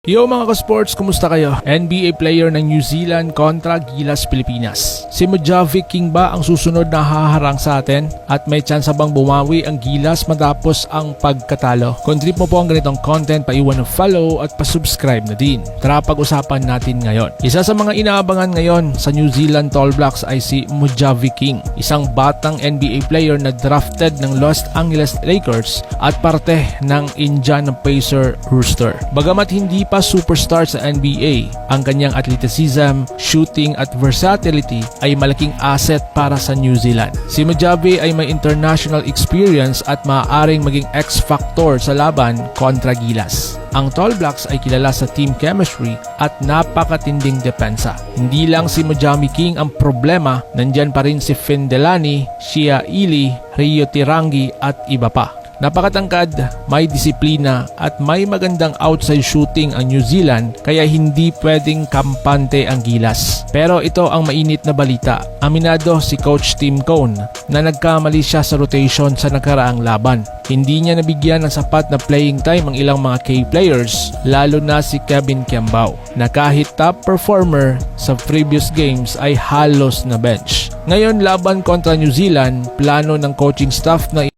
Yo mga ka-sports, kumusta kayo? NBA player ng New Zealand kontra Gilas, Pilipinas. Si Mojavic King ba ang susunod na haharang sa atin? At may tsansa bang bumawi ang Gilas matapos ang pagkatalo? Kung trip mo po ang ganitong content, paiwan ng follow at pasubscribe na din. Tara pag-usapan natin ngayon. Isa sa mga inaabangan ngayon sa New Zealand Tall Blacks ay si Mojavic King, isang batang NBA player na drafted ng Los Angeles Lakers at parte ng Indiana Pacer Rooster. Bagamat hindi pa superstar sa NBA, ang kanyang athleticism, shooting at versatility ay malaking asset para sa New Zealand. Si Mojavic ay may international experience at maaaring maging X-factor sa laban kontra Gilas. Ang Tall Blacks ay kilala sa team chemistry at napakatinding depensa. Hindi lang si Mojavic King ang problema, nandyan pa rin si Finn Delany, Shea Ili, Rio Tirangi at iba pa. Napakatangkad, may disiplina at may magandang outside shooting ang New Zealand kaya hindi pwedeng kampante ang Gilas. Pero ito ang mainit na balita. Aminado si Coach Tim Cone na nagkamali siya sa rotation sa nakaraang laban. Hindi niya nabigyan ng sapat na playing time ang ilang mga key players, lalo na si Kevin Kembao, na kahit top performer sa previous games ay halos na bench. Ngayon laban kontra New Zealand, plano ng coaching staff na